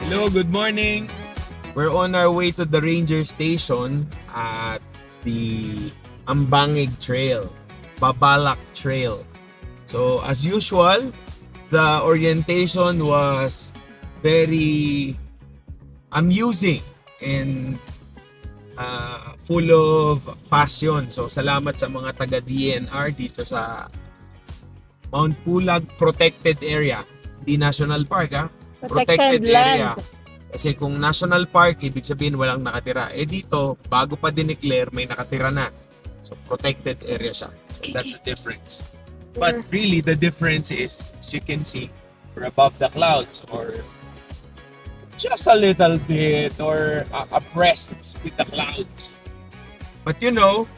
Hello, good morning. We're on our way to the ranger station at the Ambangig Trail, Babalak Trail. So as usual, the orientation was very amusing and full of passion. So salamat sa mga taga DNR dito sa Mount Pulag Protected Area. Di National Park Protected area. Kasi kung National Park, ibig sabihin walang nakatira. Eh dito, bago pa dineclare, may nakatira na. So protected area siya. So that's the difference. But really, the difference is, as you can see, we're above the clouds or just a little bit or abreast with the clouds. But you know,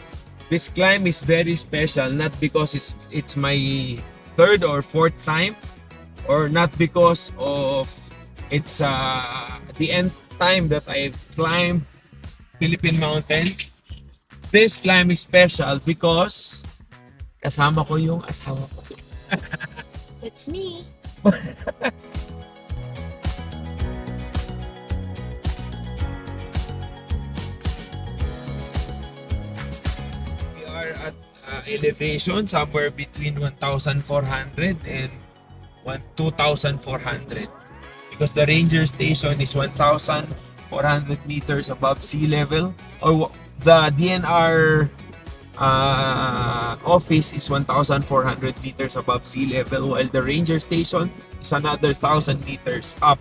this climb is very special, not because it's my third or fourth time, or not because of it's the nth time that I've climbed Philippine mountains. This climb is special because kasama ko yung asawa ko. That's me. We are at elevation somewhere between 1,400 and 2,400 because the ranger station is 1,400 meters above sea level, or the DNR office is 1,400 meters above sea level, while the ranger station is another 1,000 meters up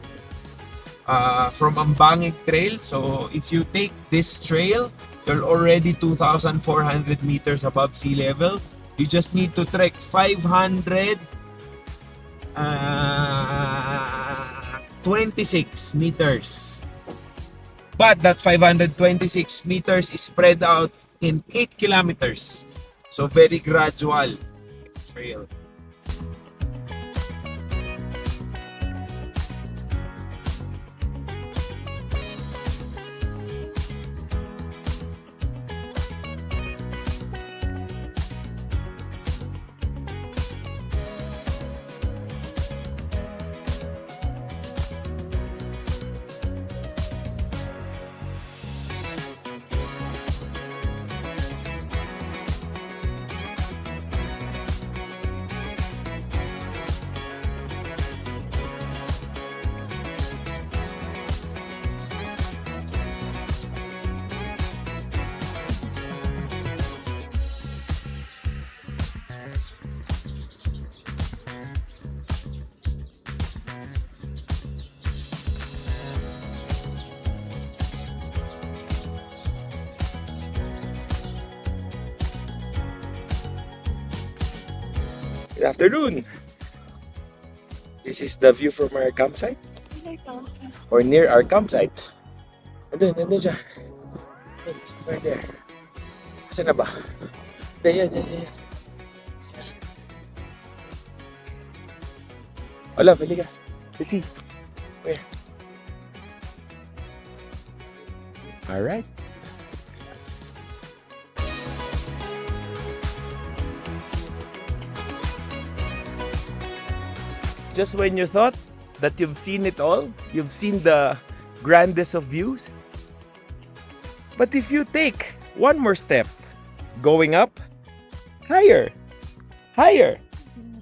from Ambangig Trail. So if you take this trail, you're already 2,400 meters above sea level. You just need to trek 526 meters. But that 526 meters is spread out in 8 kilometers. So very gradual trail. Good afternoon. This is the view from our campsite, or near our campsite. Nandun siya. Right there. Saan na ba? Yan. Hola, Felica. Let's see. Where? Alright. Just when you thought that you've seen it all, you've seen the grandest of views. But if you take one more step, going up, higher,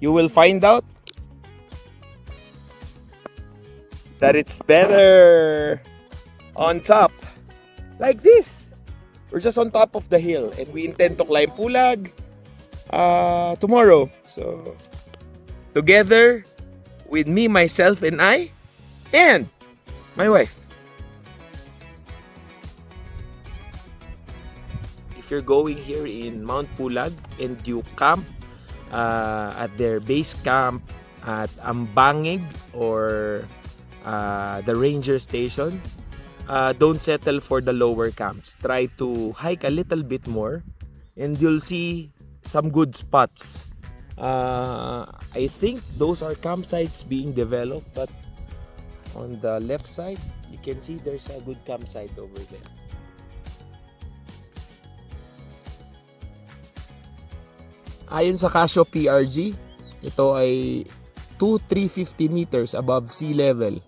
you will find out that it's better on top, like this. We're just on top of the hill and we intend to climb Pulag tomorrow. So, together, with me, myself, and I, and my wife. If you're going here in Mount Pulag and you camp at their base camp at Ambangig or the ranger station, don't settle for the lower camps. Try to hike a little bit more and you'll see some good spots. I think those are campsites being developed, but on the left side you can see there's a good campsite over there. Ayon sa Casio PRG, ito ay 2,350 meters above sea level.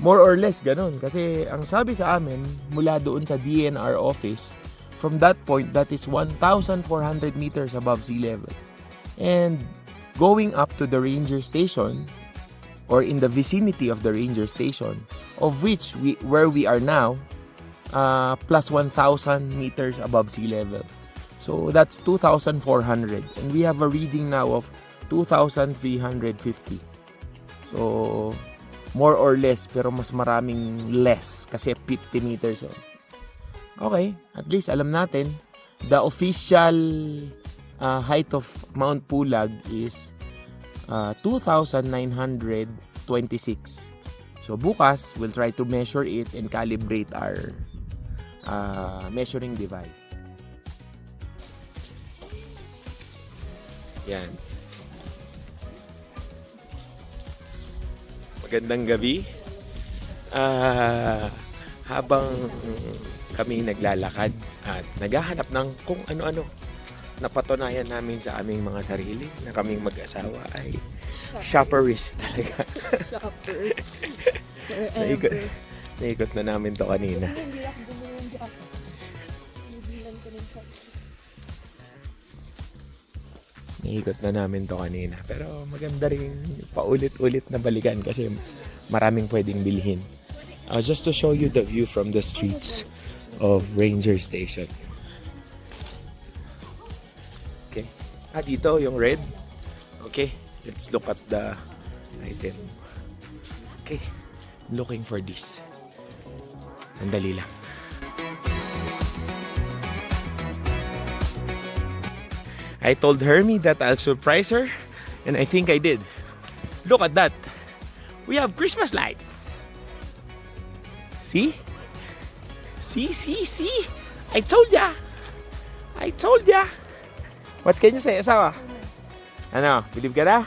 More or less ganun. Kasi ang sabi sa amin, mula doon sa DNR office, from that point, that is 1,400 meters above sea level. And going up to the ranger station, or in the vicinity of the ranger station, of which where we are now, plus 1,000 meters above sea level. So that's 2,400. And we have a reading now of 2,350. So more or less, pero mas maraming less kasi 50 meters on. Okay, at least alam natin, the official height of Mount Pulag is 2,926. So bukas, we'll try to measure it and calibrate our measuring device. Yan. Magandang gabi. Habang kami naglalakad at naghahanap ng kung ano-ano, napatunayan namin sa aming mga sarili na kaming mag-asawa ay shopperist talaga. Shopper. Naikot na namin to kanina. Hindi ako bumili ng jacket. Hinibilan ko rin sa... Naikot na namin to kanina. Pero maganda rin paulit-ulit na balikan kasi maraming pwedeng bilhin. Just to show you the view from the streets of Ranger Station. Okay. Dito yung red. Okay. Let's look at the item. Okay. Looking for this. Sandali lang. I told Hermie that I'll surprise her, and I think I did. Look at that. We have Christmas lights. See? See? I told ya. What can you say, asawa? Ano? Believe ka na?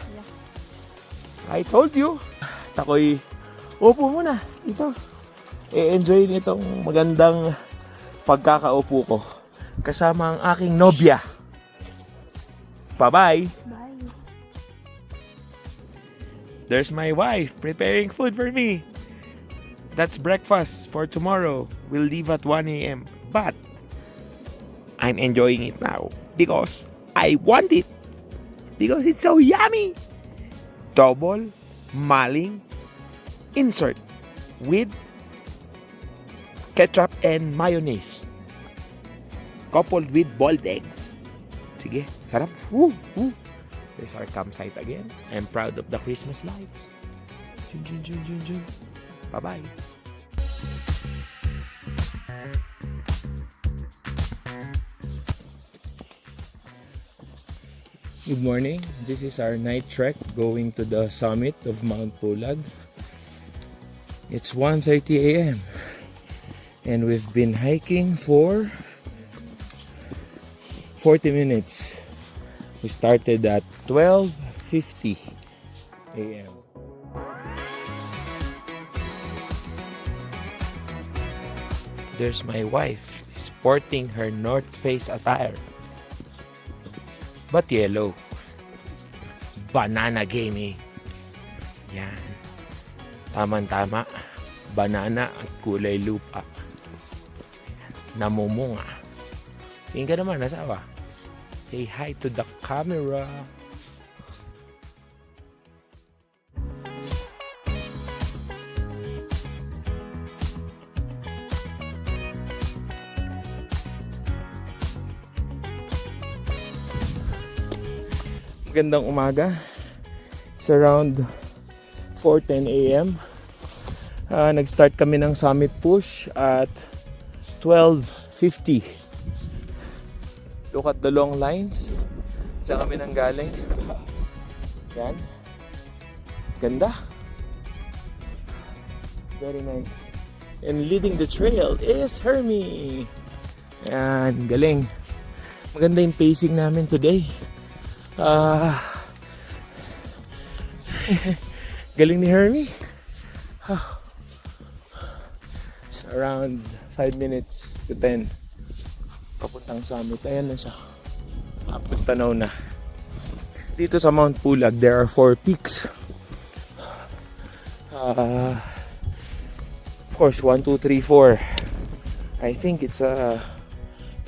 I told you. Takoy, upo muna. Ito. E-enjoy nitong magandang pagkakaupo ko. Kasama ang aking nobya. Bye-bye. Bye. There's my wife preparing food for me. That's breakfast for tomorrow. We'll leave at 1 a.m. But I'm enjoying it now because I want it. Because it's so yummy. Double maling insert with ketchup and mayonnaise. Coupled with boiled eggs. Sige, sarap. Woo. There's our campsite again. I'm proud of the Christmas lights. Jun. Bye-bye. Good morning. This is our night trek going to the summit of Mount Pulag. It's 1:30 a.m. and we've been hiking for 40 minutes. We started at 12:50 a.m. There's my wife sporting her North Face attire. But yellow. Banana gaming. Yan. Tama-tama. Banana at kulay lupa. Namumunga. Tingin ka naman, asawa. Say hi to the camera. Magandang umaga. It's around 4:10 a.m. Nag-start kami ng summit push at 12:50. Look at the long lines. Saan kami nang galing? Yan. Ganda. Very nice. And leading the trail is Hermie. Yan, galing. Maganda yung pacing namin today. Galing ni Hermie. It's around 5 minutes to 10 papuntang summit. Ayan na siya. Tanaw na. Dito sa Mount Pulag, there are 4 peaks. Of course, 1, 2, 3, 4. I think it's a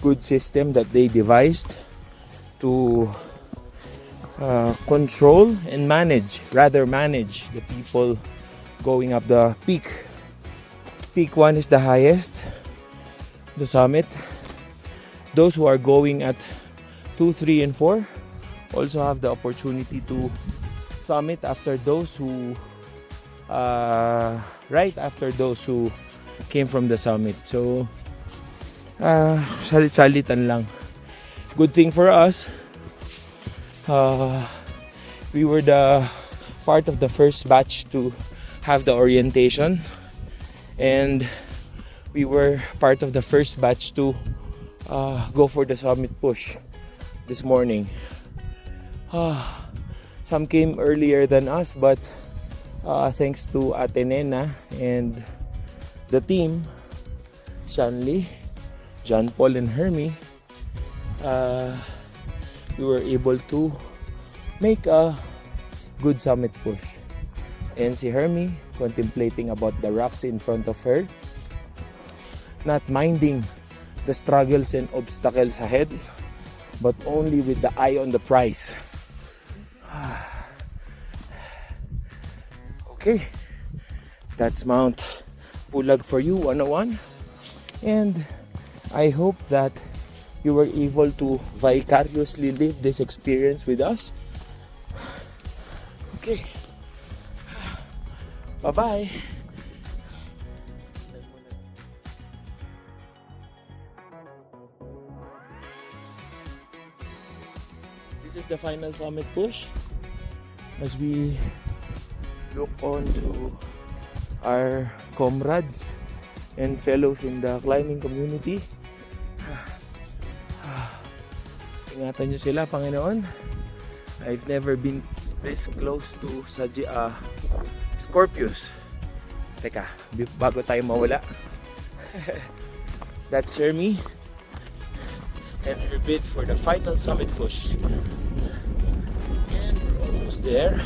good system that they devised to control and manage the people going up the peak. Peak 1 is the highest, the summit. Those who are going at 2, 3, and 4 also have the opportunity to summit after those who right after those who came from the summit. So salit-salitan lang. Good thing for us, we were the part of the first batch to have the orientation, and we were part of the first batch to go for the summit push this morning. Some came earlier than us, but thanks to Atenena and the team, Shanley, John Paul, and Hermie, we were able to make a good summit push. And si Hermie contemplating about the rocks in front of her, not minding the struggles and obstacles ahead, but only with the eye on the prize. Okay, that's Mount Pulag for you 101, and I hope that you were able to vicariously live this experience with us. Okay, bye-bye. This is the final summit push as we look on to our comrades and fellows in the climbing community. Ingatan nyo sila, Panginoon. I've never been this close to Scorpius. Teka, bago tayo mawala. That's Hermie and her bid for the final summit push. And we're almost there.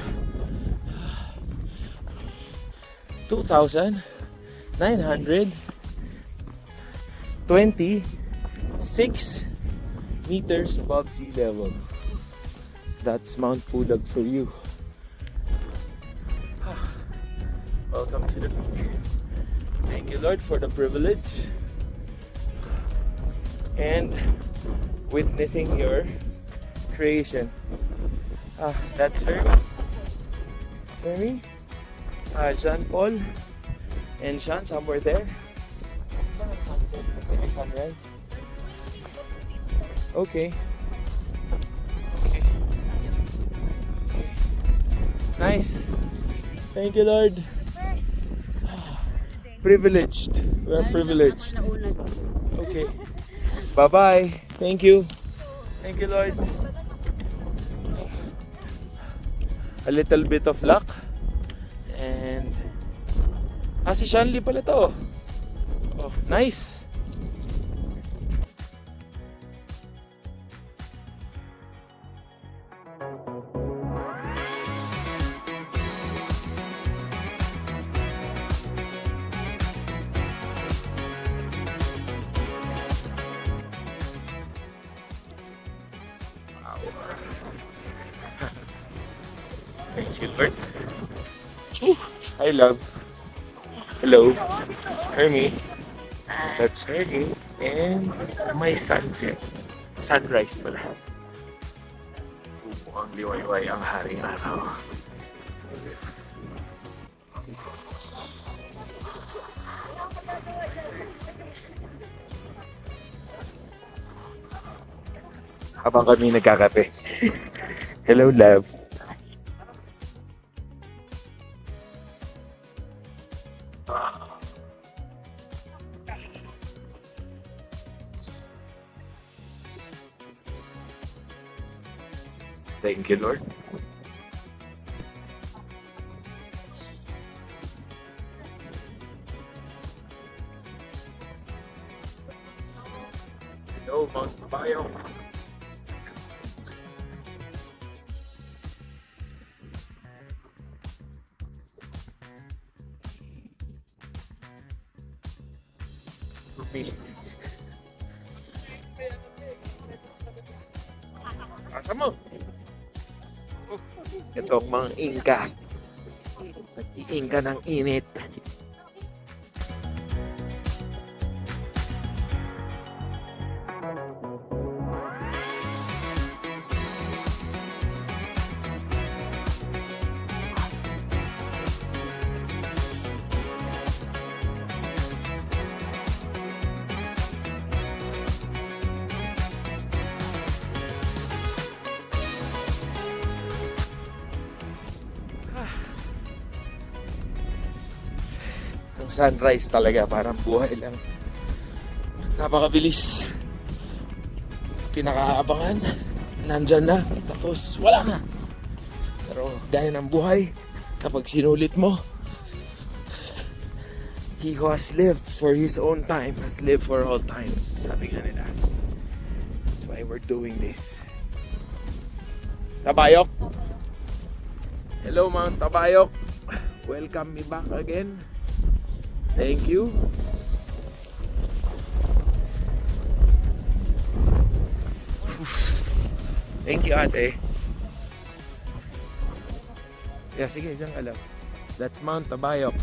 2,926 meters above sea level. That's Mount Pulag for you. Welcome to the peak. Thank you, Lord, for the privilege and witnessing your creation. That's Hermie. It's Hermie. Jean Paul and Sean somewhere there. Saan ang sunset? Maybe sunrise? Okay. Nice. Thank you, Lord. Privileged. We are privileged. Okay. Bye-bye. Thank you. Thank you, Lord. A little bit of luck. And si Shanley pala to. Oh, nice. Thank you, Lord. Hi, love. Hello. Hermie. That's Hermie. And my sunset. Sunrise pala. Ang liwayway ang haring araw. Habang kami nagkakape. Hello, love. Thank you, Lord. Hello, Mount Bayo. Asa mo? Ito ang mga Inka. Nag-iinka ng init. Ang sunrise talaga parang buhay lang. Napakabilis. Pinakaabangan, nandyan na, tapos wala na. Pero gaya ng buhay, kapag sinulit mo, he who has lived for his own time has lived for all times. Sabi nga nila. That's why we're doing this. Tabayok. Hello Mount Tabayok. Welcome me back again. Thank you. Thank you, ate. Yeah, sige, dyan ka lang. That's Mount Tabayok.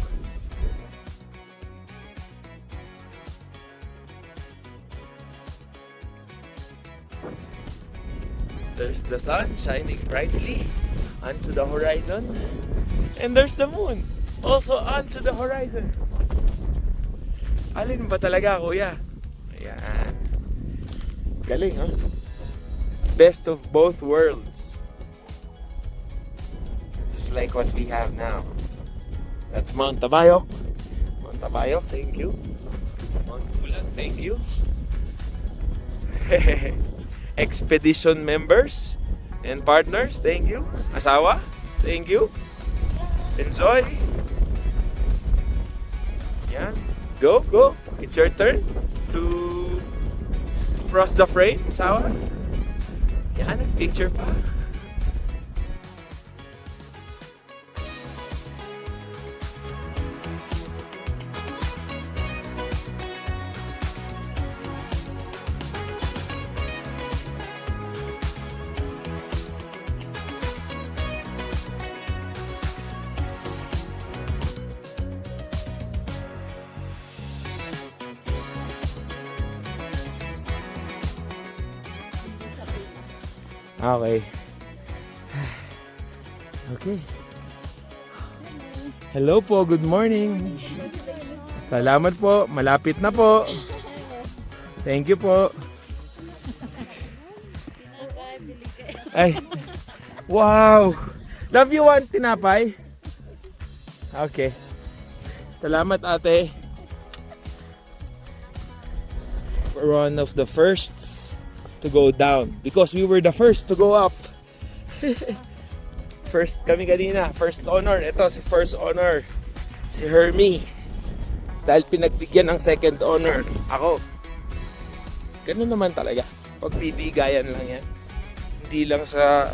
There's the sun shining brightly onto the horizon. And there's the moon also onto the horizon. Alin ba talaga, kuya? Ayan. Galing, ha? Best of both worlds. Just like what we have now. That's Mount Tabayok. Mount Tabayok, thank you. Mount Pulag, thank you. Expedition members and partners, thank you. Asawa, thank you. Enjoy. Yan. Go, go. It's your turn to cross the frame, asawa. Yan, picture pa. Okay. Okay. Hello po, good morning. Salamat po, malapit na po. Thank you po. Ay. Wow. Love you one, tinapay. Okay. Salamat ate. We're one of the firsts to go down because we were the first to go up. First kami kanina, first honor. Ito si first honor, si Hermie. Dahil pinagbigyan ng second honor ako. Ganun naman talaga. Pagbibigayan lang yan. Hindi lang sa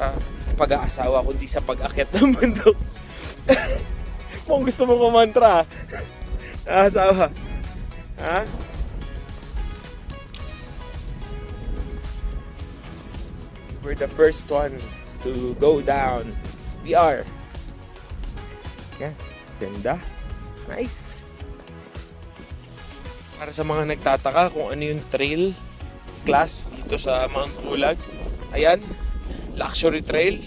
pag-aasawa, kundi sa pag-akyat ng bundok. Kung gusto mo kumantra, asawa. Ha? We're the first ones to go down. We are. Yan. Ganda. Nice. Para sa mga nagtataka kung ano yung trail class dito sa Mount Pulag. Ayan. Luxury trail.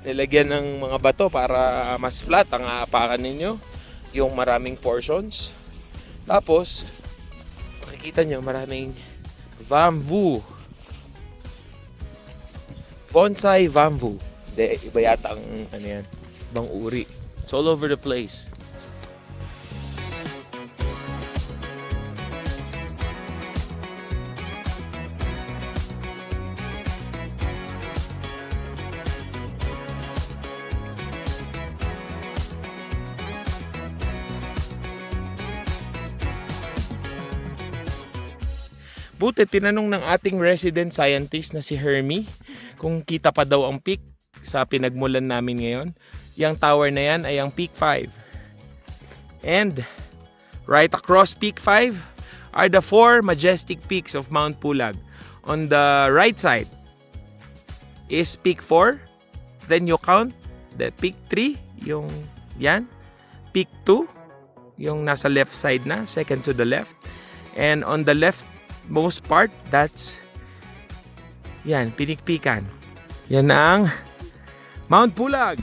Nilagyan ng mga bato para mas flat ang aapakan ninyo. Yung maraming portions. Tapos, makikita nyo maraming bamboo. Bonsai bamboo. Hindi, iba yata ang ano yan, ibang uri. It's all over the place. Buti tinanong ng ating resident scientist na si Hermie kung kita pa daw ang peak sa pinagmulan namin ngayon. Yang tower na yan ay ang Peak 5. And Right across Peak 5 are the 4 majestic peaks of Mount Pulag. On the right side is Peak 4. Then you count the Peak 3, yung yan. Peak 2, yung nasa left side na, second to the left. And on the leftmost part, that's yan, Pinikpikan. Yan ang Mount Pulag.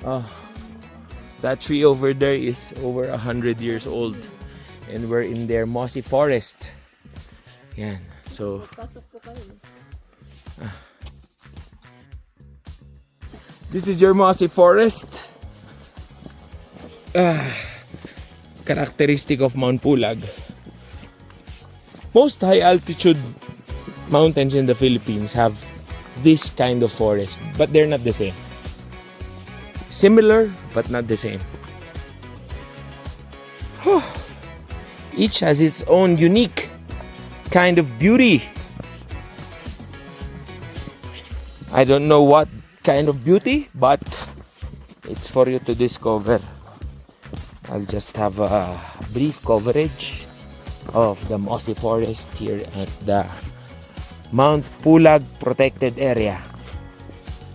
Oh, that tree over there is over 100 years old. And we're in their mossy forest. Yan. So, Pasok po kayo. this is your mossy forest. Characteristic of Mount Pulag. Most high altitude mountains in the Philippines have this kind of forest, but they're not the same. Similar, but not the same. Each has its own unique kind of beauty. I don't know what kind of beauty, but it's for you to discover. I'll just have a brief coverage of the mossy forest here at the Mount Pulag Protected Area.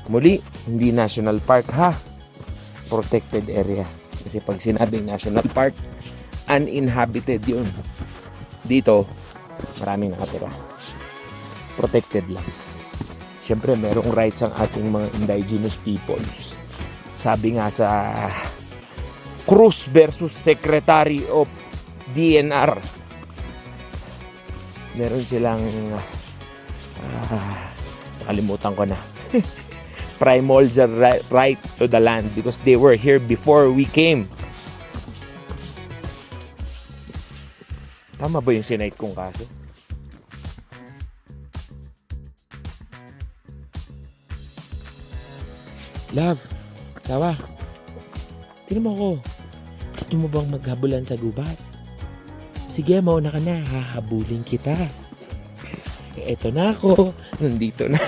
Muli, hindi national park ha. Protected area. Kasi pag sinabing national park, uninhabited yun. Dito, maraming nakatira. Protected lang. Siyempre, merong rights ang ating mga indigenous peoples. Sabi nga sa Cruz versus Secretary of DNR, meron silang nakalimutan ko na primordial right to the land because they were here before we came. Tama ba yung sinite kong kaso? Love, tawa. Tingnan mo ako. Gusto mo bang maghabulan sa gubat? Sige, mauna ka na. Hahabulin kita. Eto na ako. Nandito na.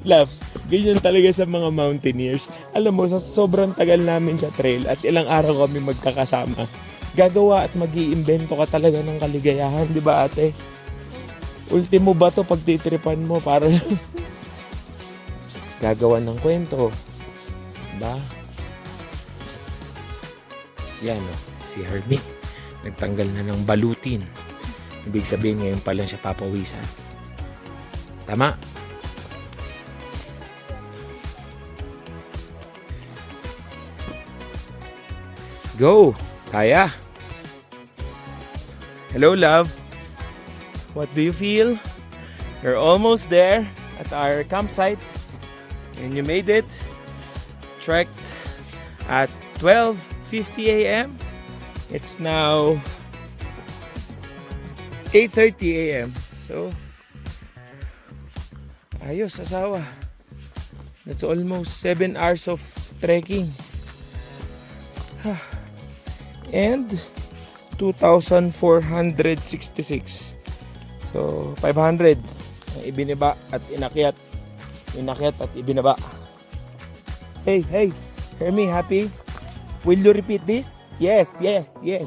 Love, ganyan talaga sa mga mountaineers. Alam mo, sa sobrang tagal namin sa trail at ilang araw kami magkakasama, gagawa at mag-iimbento ka talaga ng kaligayahan, di ba ate? Ultimo ba to pagtitripan mo para gagawa ng kwento? Diba? Yan o, si Herbie. Nagtanggal na ng balutin. Ibig sabihin ngayon pa lang siya papawisan. Tama? Go! Kaya! Hello, love! What do you feel? You're almost there at our campsite. And you made it. Trekked at 12:50 a.m. It's now 8:30 a.m. So, ayos, asawa. That's almost 7 hours of trekking. And 2,466. So, 500 ang ibiniba at inakyat. Inakyat at ibinaba. Hey, hey, hear me, happy? Will you repeat this? Yes, yes, yes.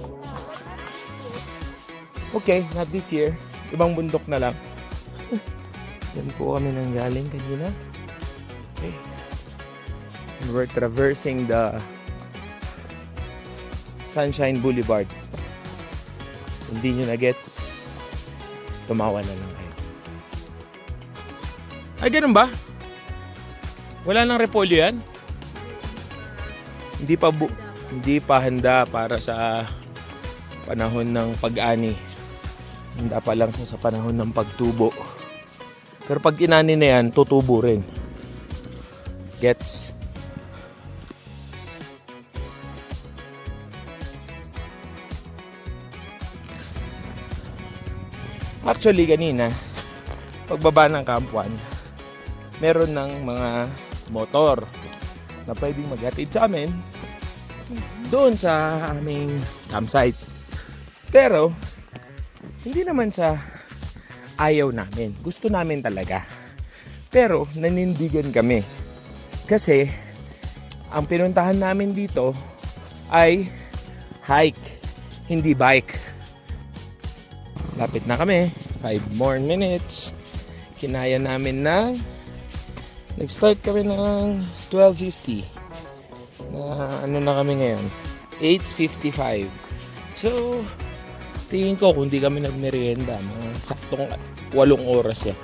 Okay, not this year. Ibang bundok na lang. Yan po kami nang galing kanina. Okay. And we're traversing the Sunshine Boulevard. Hindi nyo na-gets, tumawa na lang kayo. Ay, ganun ba? Wala nang repolyo yan? Hindi pa handa para sa panahon ng pag-ani. Handa pa lang sa panahon ng pagtubo. Pero pag inani na yan, tutubo rin. Gets? Actually, kanina, pagbaba ng Camp 1, meron ng mga motor na pwedeng maghatid sa amin doon sa aming campsite. Pero, hindi naman sa ayaw namin. Gusto namin talaga. Pero, nanindigan kami. Kasi, ang pinuntahan namin dito ay hike, hindi bike. Lapit na kami. 5 more minutes. Kinaya namin ng... Nag-start kami ng 12:50. Ano na kami ngayon? 8:55. So, tingin ko kung di kami nagmerienda, mga saktong 8 oras yan.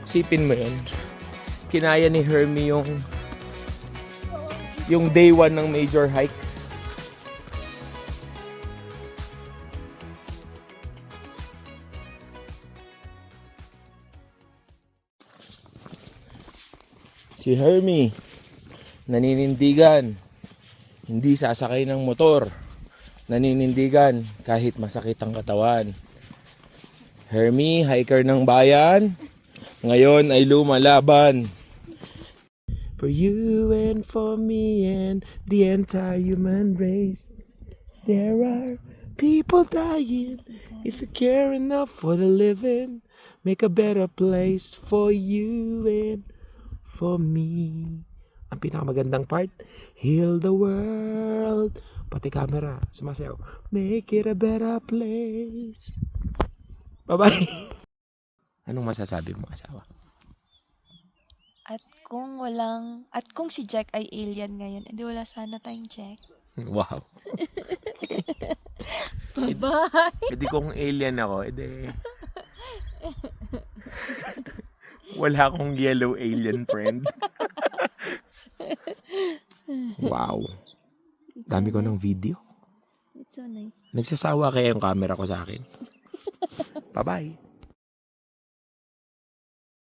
Sipin mo yun. Kinaya ni Hermie yung day 1 ng major hike. Si Hermie, naninindigan, hindi sasakay ng motor, naninindigan kahit masakit ang katawan. Hermie, hiker ng bayan, ngayon ay lumalaban. For you and for me and the entire human race, there are people dying. If you care enough for the living, make a better place for you and for me. Ang pinakamagandang part, heal the world. Pati camera, sumasayaw. Make it a better place. Bye-bye. Anong masasabi mo, asawa? At kung si Jack ay alien ngayon, edi wala sana tayong Jack. Wow. Bye-bye! Edi kung alien ako, edi... Wala akong yellow alien friend. Wow. Dami ko ng video. It's so nice. Nagsasawa kaya yung camera ko sa akin. Bye-bye.